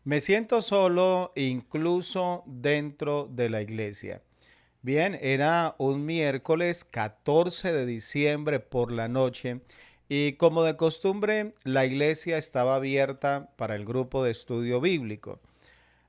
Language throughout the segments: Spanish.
Me siento solo incluso dentro de la iglesia. Bien, era un miércoles 14 de diciembre por la noche y como de costumbre la iglesia estaba abierta para el grupo de estudio bíblico.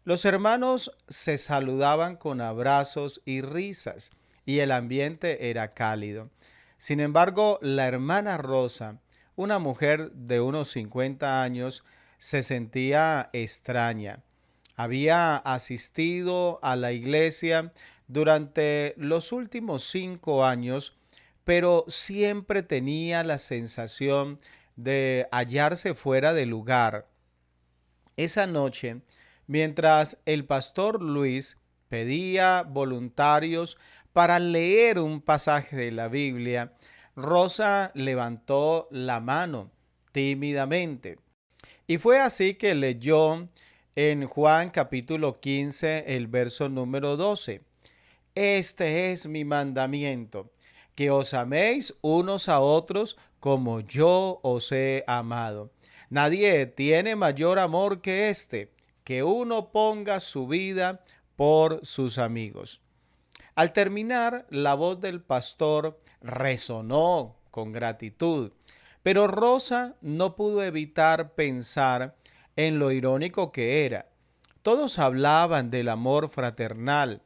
Los hermanos se saludaban con abrazos y risas y el ambiente era cálido. Sin embargo, la hermana Rosa, una mujer de unos 50 años, se sentía extraña. Había asistido a la iglesia durante los últimos 5 años, pero siempre tenía la sensación de hallarse fuera de lugar. Esa noche, mientras el pastor Luis pedía voluntarios para leer un pasaje de la Biblia, Rosa levantó la mano tímidamente. Y fue así que leyó en Juan capítulo 15 el verso número 12. Este es mi mandamiento, que os améis unos a otros como yo os he amado. Nadie tiene mayor amor que este, que uno ponga su vida por sus amigos. Al terminar, la voz del pastor resonó con gratitud, pero Rosa no pudo evitar pensar en lo irónico que era. Todos hablaban del amor fraternal,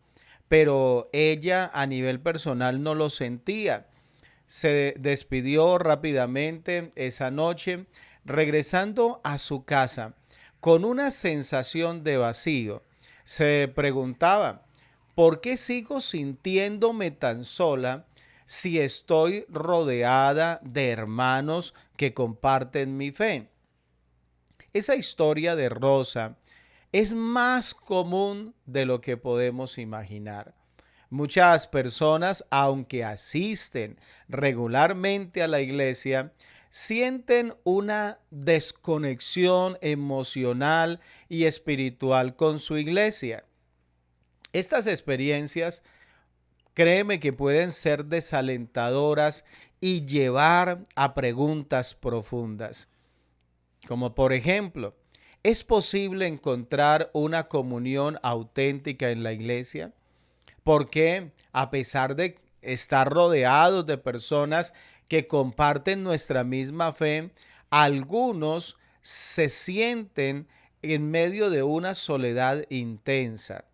pero ella a nivel personal no lo sentía. Se despidió rápidamente esa noche, regresando a su casa con una sensación de vacío. Se preguntaba, ¿por qué sigo sintiéndome tan sola si estoy rodeada de hermanos que comparten mi fe? Esa historia de Rosa es más común de lo que podemos imaginar. Muchas personas, aunque asisten regularmente a la iglesia, sienten una desconexión emocional y espiritual con su iglesia. Estas experiencias, créeme que pueden ser desalentadoras y llevar a preguntas profundas. Como por ejemplo, ¿es posible encontrar una comunión auténtica en la iglesia? Porque a pesar de estar rodeados de personas que comparten nuestra misma fe, algunos se sienten en medio de una soledad intensa.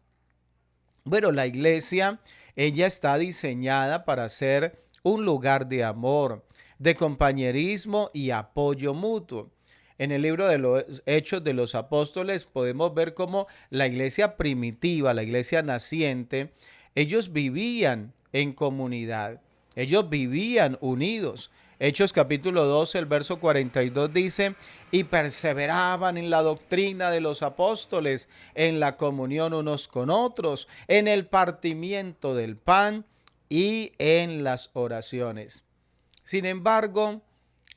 Bueno, la iglesia, ella está diseñada para ser un lugar de amor, de compañerismo y apoyo mutuo. En el libro de los Hechos de los Apóstoles podemos ver cómo la iglesia primitiva, la iglesia naciente, ellos vivían en comunidad, ellos vivían unidos. Hechos capítulo 12, el verso 42 dice, y perseveraban en la doctrina de los apóstoles, en la comunión unos con otros, en el partimiento del pan y en las oraciones. Sin embargo,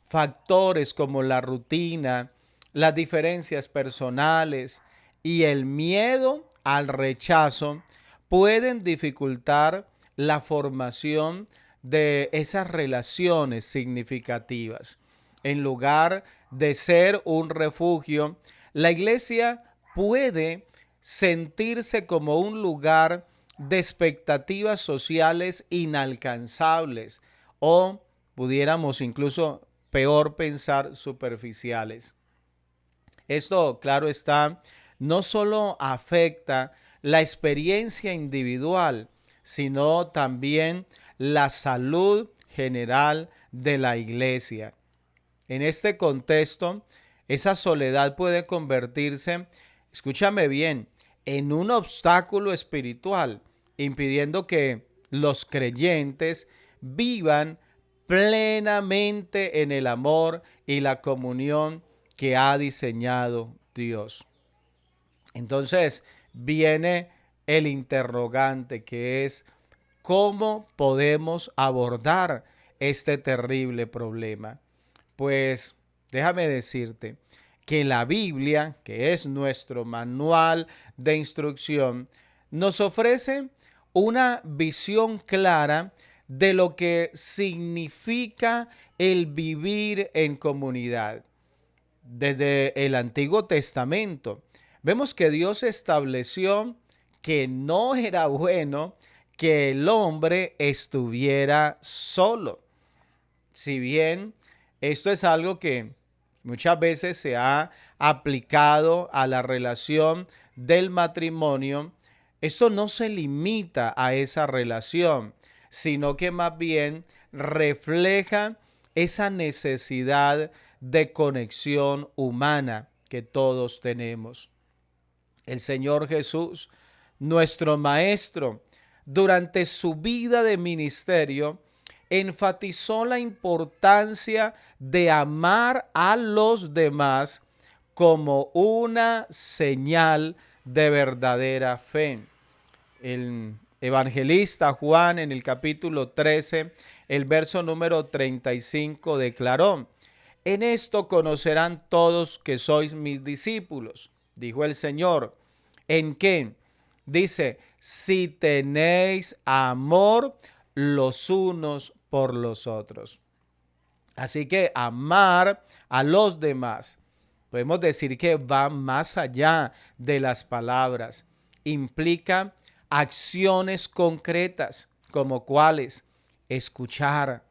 factores como la rutina, las diferencias personales y el miedo al rechazo pueden dificultar la formación de esas relaciones significativas. En lugar de ser un refugio, la iglesia puede sentirse como un lugar de expectativas sociales inalcanzables o pudiéramos incluso peor pensar superficiales. Esto, claro está, no solo afecta la experiencia individual, sino también la salud general de la iglesia. En este contexto, esa soledad puede convertirse, escúchame bien, en un obstáculo espiritual, impidiendo que los creyentes vivan plenamente en el amor y la comunión que ha diseñado Dios. Entonces viene el interrogante que es ¿cómo podemos abordar este terrible problema? Pues déjame decirte que la Biblia, que es nuestro manual de instrucción, nos ofrece una visión clara de lo que significa el vivir en comunidad. Desde el Antiguo Testamento vemos que Dios estableció que no era bueno que el hombre estuviera solo. Si bien esto es algo que muchas veces se ha aplicado a la relación del matrimonio, esto no se limita a esa relación, sino que más bien refleja esa necesidad de conexión humana que todos tenemos. El Señor Jesús, nuestro Maestro, durante su vida de ministerio, enfatizó la importancia de amar a los demás como una señal de verdadera fe. El evangelista Juan en el capítulo 13, el verso número 35 declaró: en esto conocerán todos que sois mis discípulos, dijo el Señor. ¿En qué? Dice, si tenéis amor los unos por los otros. Así que amar a los demás, podemos decir que va más allá de las palabras. Implica acciones concretas, como cuáles: escuchar,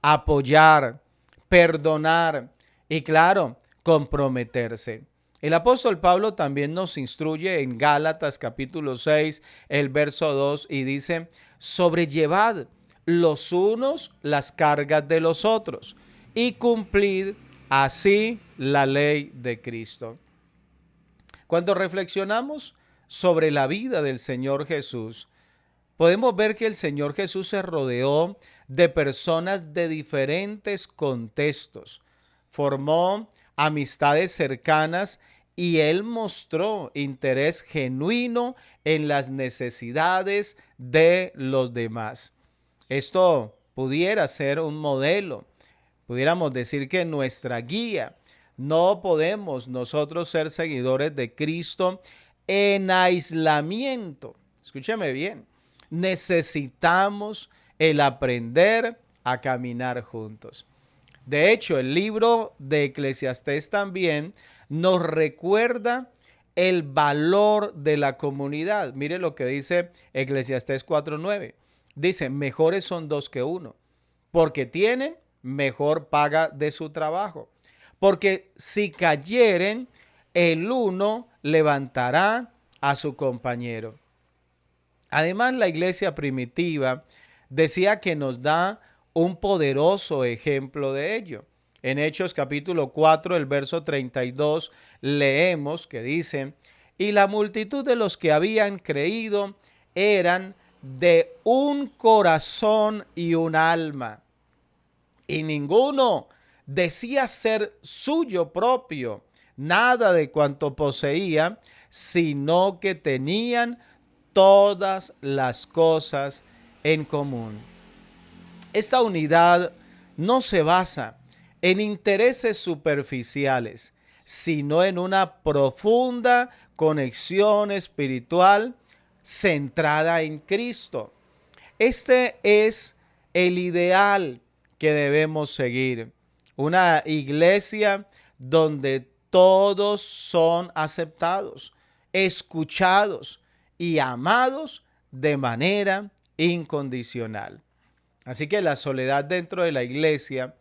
apoyar, perdonar y, claro, comprometerse. El apóstol Pablo también nos instruye en Gálatas capítulo 6, el verso 2, y dice: sobrellevad los unos las cargas de los otros y cumplid así la ley de Cristo. Cuando reflexionamos sobre la vida del Señor Jesús, podemos ver que el Señor Jesús se rodeó de personas de diferentes contextos, formó amistades cercanas y él mostró interés genuino en las necesidades de los demás. Esto pudiera ser un modelo, pudiéramos decir que nuestra guía. No podemos nosotros ser seguidores de Cristo en aislamiento. Escúcheme bien. Necesitamos el aprender a caminar juntos. De hecho, el libro de Eclesiastés también nos recuerda el valor de la comunidad. Mire lo que dice Eclesiastés 4:9. Dice, mejores son dos que uno, porque tienen mejor paga de su trabajo. Porque si cayeren, el uno levantará a su compañero. Además, la iglesia primitiva decía que nos da un poderoso ejemplo de ello. En Hechos capítulo 4, el verso 32, leemos que dice: y la multitud de los que habían creído eran de un corazón y un alma, y ninguno decía ser suyo propio nada de cuanto poseía, sino que tenían todas las cosas en común. Esta unidad no se basa en intereses superficiales, sino en una profunda conexión espiritual centrada en Cristo. Este es el ideal que debemos seguir. Una iglesia donde todos son aceptados, escuchados y amados de manera incondicional. Así que la soledad dentro de la iglesia,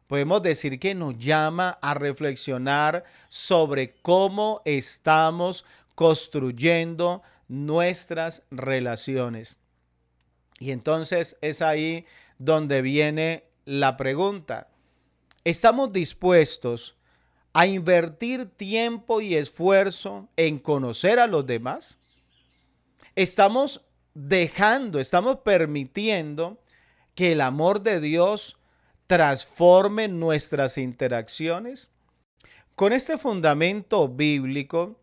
podemos decir que nos llama a reflexionar sobre cómo estamos construyendo nuestras relaciones. Y entonces es ahí donde viene la pregunta: ¿estamos dispuestos a invertir tiempo y esfuerzo en conocer a los demás? ¿Estamos permitiendo que el amor de Dios transforme nuestras interacciones? Con este fundamento bíblico,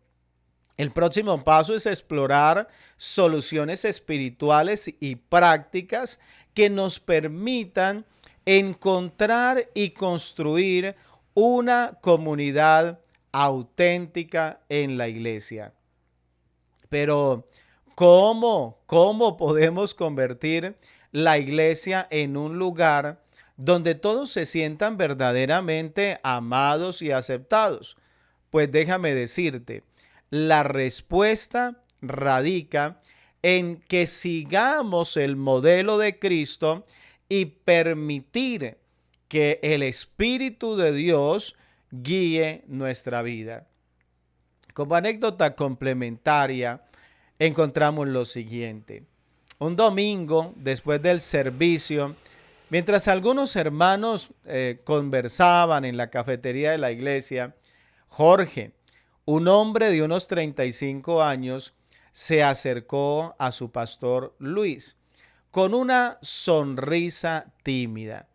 el próximo paso es explorar soluciones espirituales y prácticas que nos permitan encontrar y construir una comunidad auténtica en la iglesia. Pero, ¿cómo podemos convertir la iglesia en un lugar donde todos se sientan verdaderamente amados y aceptados? Pues déjame decirte, la respuesta radica en que sigamos el modelo de Cristo y permitir que el Espíritu de Dios guíe nuestra vida. Como anécdota complementaria, encontramos lo siguiente. Un domingo, después del servicio, mientras algunos hermanos conversaban en la cafetería de la iglesia, Jorge, un hombre de unos 35 años, se acercó a su pastor Luis con una sonrisa tímida.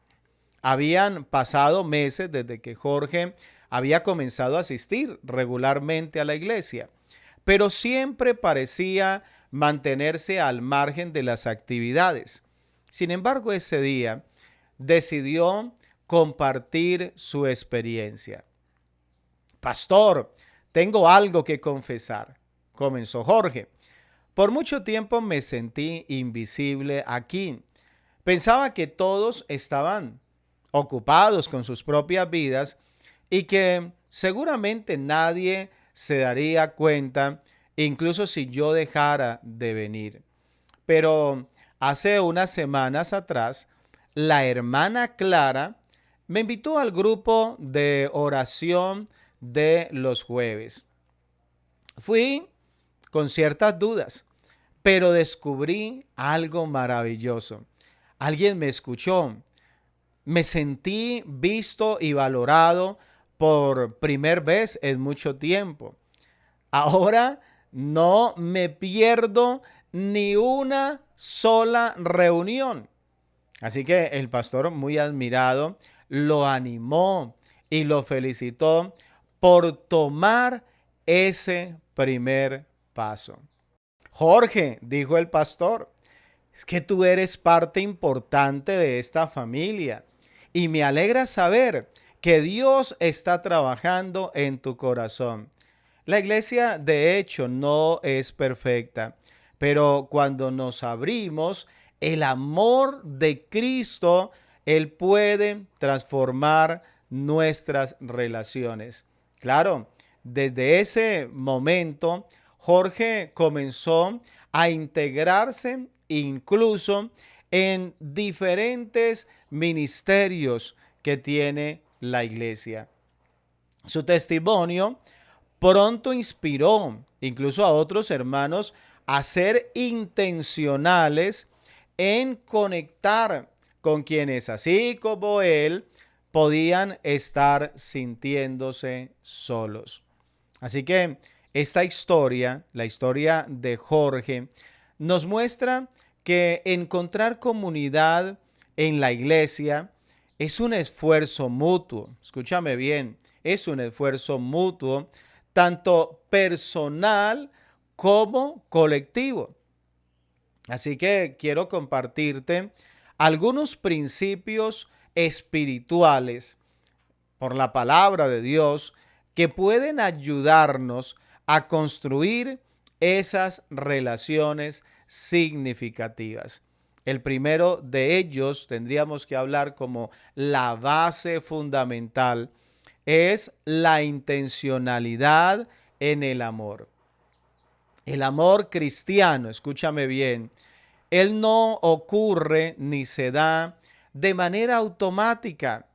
Habían pasado meses desde que Jorge había comenzado a asistir regularmente a la iglesia, pero siempre parecía mantenerse al margen de las actividades. Sin embargo, ese día decidió compartir su experiencia. Pastor, tengo algo que confesar, comenzó Jorge. Por mucho tiempo me sentí invisible aquí. Pensaba que todos estaban ocupados con sus propias vidas y que seguramente nadie se daría cuenta, incluso si yo dejara de venir. Pero hace unas semanas atrás, la hermana Clara me invitó al grupo de oración de los jueves. Fui con ciertas dudas, pero descubrí algo maravilloso. Alguien me escuchó. Me sentí visto y valorado por primera vez en mucho tiempo. Ahora no me pierdo ni una sola reunión. Así que el pastor, muy admirado, lo animó y lo felicitó por tomar ese primer paso. Jorge, dijo el pastor, es que tú eres parte importante de esta familia y me alegra saber que Dios está trabajando en tu corazón. La iglesia, de hecho, no es perfecta, pero cuando nos abrimos, el amor de Cristo, Él puede transformar nuestras relaciones. Claro, desde ese momento, Jorge comenzó a integrarse incluso en diferentes ministerios que tiene la iglesia. Su testimonio pronto inspiró incluso a otros hermanos a ser intencionales en conectar con quienes, así como él, podían estar sintiéndose solos. Así que esta historia, la historia de Jorge, nos muestra que encontrar comunidad en la iglesia es un esfuerzo mutuo. Escúchame bien, es un esfuerzo mutuo, tanto personal como colectivo. Así que quiero compartirte algunos principios espirituales por la palabra de Dios que pueden ayudarnos a construir esas relaciones significativas. El primero de ellos, tendríamos que hablar como la base fundamental, es la intencionalidad en el amor. El amor cristiano, escúchame bien, él no ocurre ni se da de manera automática.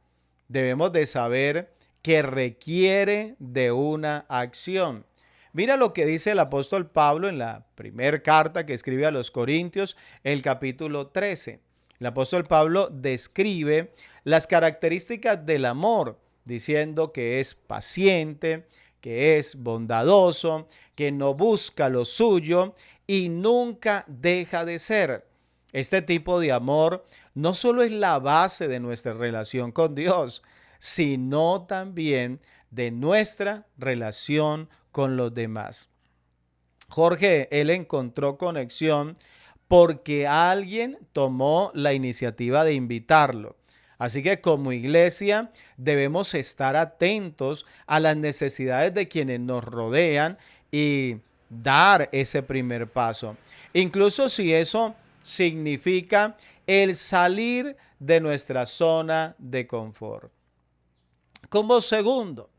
Debemos de saber que requiere de una acción. Mira lo que dice el apóstol Pablo en la primera carta que escribe a los Corintios, el capítulo 13. El apóstol Pablo describe las características del amor, diciendo que es paciente, que es bondadoso, que no busca lo suyo y nunca deja de ser. Este tipo de amor no solo es la base de nuestra relación con Dios, sino también de nuestra relación con los demás. Jorge, él encontró conexión porque alguien tomó la iniciativa de invitarlo. Así que como iglesia debemos estar atentos a las necesidades de quienes nos rodean y dar ese primer paso. Incluso si eso significa el salir de nuestra zona de confort. Como segundo,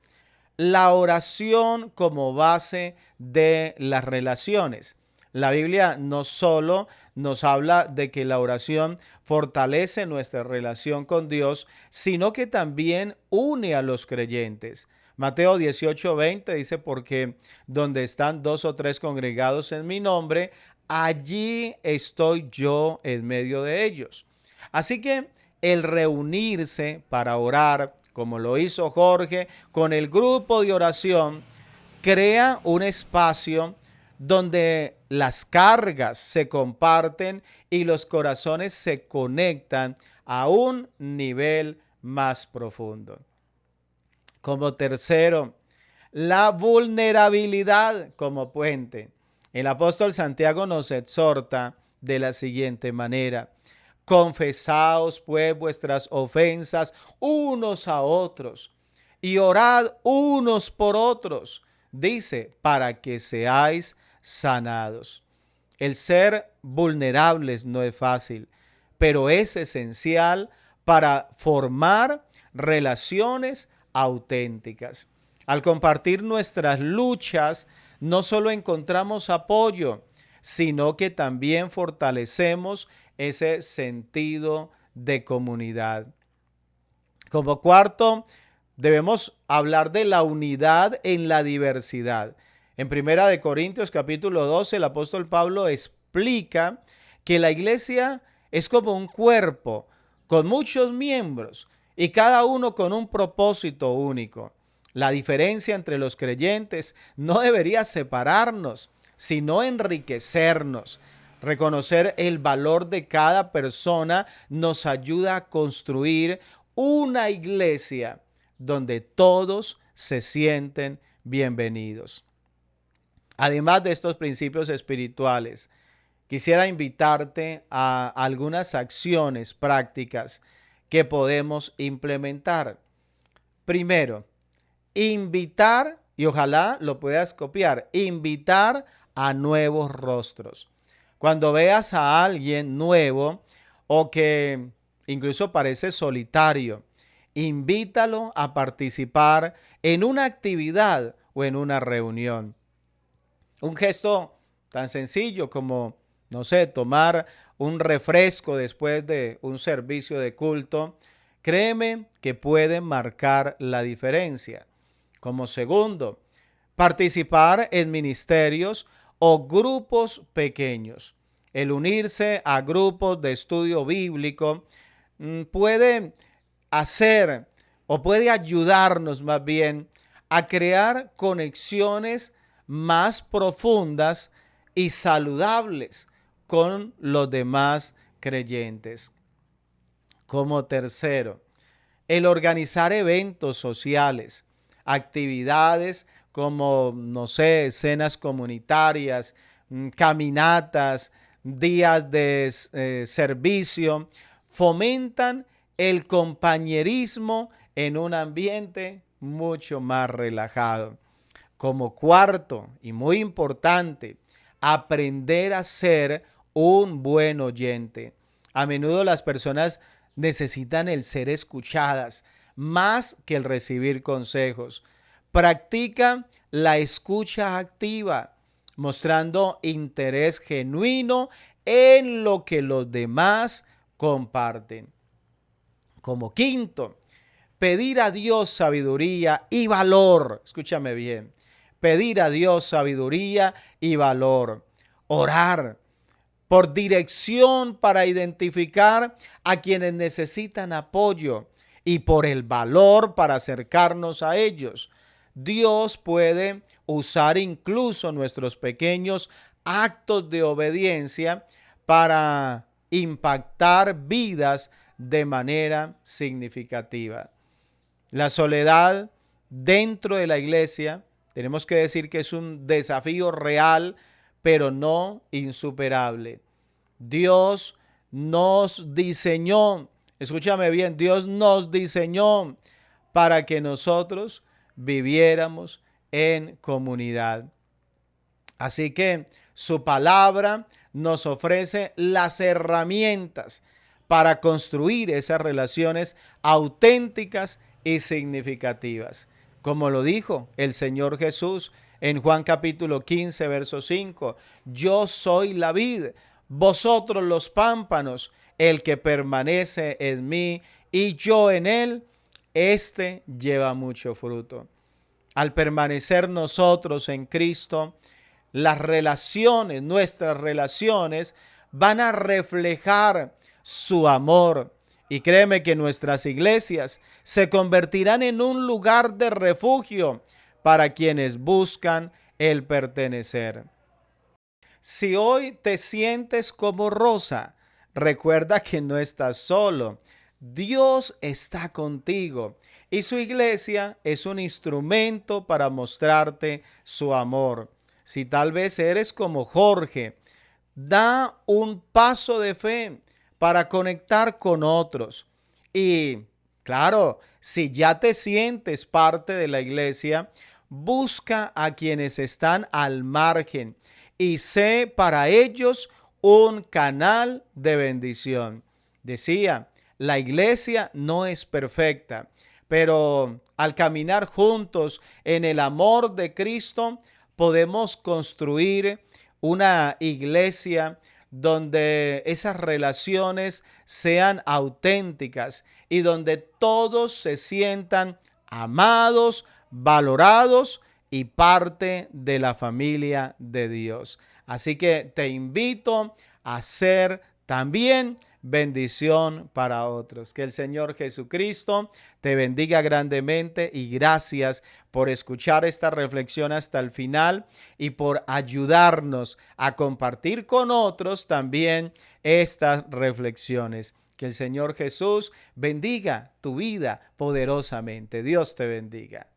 la oración como base de las relaciones. La Biblia no solo nos habla de que la oración fortalece nuestra relación con Dios, sino que también une a los creyentes. Mateo 18:20 dice, porque donde están dos o tres congregados en mi nombre, allí estoy yo en medio de ellos. Así que el reunirse para orar, como lo hizo Jorge, con el grupo de oración, crea un espacio donde las cargas se comparten y los corazones se conectan a un nivel más profundo. Como tercero, la vulnerabilidad como puente. El apóstol Santiago nos exhorta de la siguiente manera: confesaos pues vuestras ofensas unos a otros y orad unos por otros, dice, para que seáis sanados. El ser vulnerables no es fácil, pero es esencial para formar relaciones auténticas. Al compartir nuestras luchas, no solo encontramos apoyo, sino que también fortalecemos ese sentido de comunidad. Como cuarto, debemos hablar de la unidad en la diversidad. En Primera de Corintios capítulo 12, el apóstol Pablo explica que la iglesia es como un cuerpo con muchos miembros y cada uno con un propósito único. La diferencia entre los creyentes no debería separarnos, sino enriquecernos. Reconocer el valor de cada persona nos ayuda a construir una iglesia donde todos se sienten bienvenidos. Además de estos principios espirituales, quisiera invitarte a algunas acciones prácticas que podemos implementar. Primero, invitar, y ojalá lo puedas copiar, invitar a nuevos rostros. Cuando veas a alguien nuevo o que incluso parece solitario, invítalo a participar en una actividad o en una reunión. Un gesto tan sencillo como, no sé, tomar un refresco después de un servicio de culto, créeme que puede marcar la diferencia. Como segundo, participar en ministerios o grupos pequeños. El unirse a grupos de estudio bíblico puede hacer o puede ayudarnos más bien a crear conexiones más profundas y saludables con los demás creyentes. Como tercero, el organizar eventos sociales, actividades como, no sé, cenas comunitarias, caminatas, días de servicio, fomentan el compañerismo en un ambiente mucho más relajado. Como cuarto y muy importante, aprender a ser un buen oyente. A menudo las personas necesitan el ser escuchadas más que el recibir consejos. Practica la escucha activa, mostrando interés genuino en lo que los demás comparten. Como quinto, pedir a Dios sabiduría y valor. Escúchame bien. Pedir a Dios sabiduría y valor. Orar por dirección para identificar a quienes necesitan apoyo y por el valor para acercarnos a ellos. Dios puede usar incluso nuestros pequeños actos de obediencia para impactar vidas de manera significativa. La soledad dentro de la iglesia, tenemos que decir que es un desafío real, pero no insuperable. Dios nos diseñó, escúchame bien, Dios nos diseñó para que nosotros viviéramos en comunidad. Así que su palabra nos ofrece las herramientas para construir esas relaciones auténticas y significativas. como lo dijo el Señor Jesús en Juan capítulo 15, verso 5. Yo soy la vid, vosotros los pámpanos, el que permanece en mí y yo en él, este lleva mucho fruto. Al permanecer nosotros en Cristo, nuestras relaciones, van a reflejar su amor. Y créeme que nuestras iglesias se convertirán en un lugar de refugio para quienes buscan el pertenecer. Si hoy te sientes como Rosa, recuerda que no estás solo. Dios está contigo y su iglesia es un instrumento para mostrarte su amor. Si tal vez eres como Jorge, da un paso de fe para conectar con otros. Y claro, si ya te sientes parte de la iglesia, busca a quienes están al margen y sé para ellos un canal de bendición. Decía, la iglesia no es perfecta, pero al caminar juntos en el amor de Cristo, podemos construir una iglesia donde esas relaciones sean auténticas y donde todos se sientan amados, valorados y parte de la familia de Dios. Así que te invito a ser también bendición para otros. Que el Señor Jesucristo te bendiga grandemente y gracias por escuchar esta reflexión hasta el final y por ayudarnos a compartir con otros también estas reflexiones. Que el Señor Jesús bendiga tu vida poderosamente. Dios te bendiga.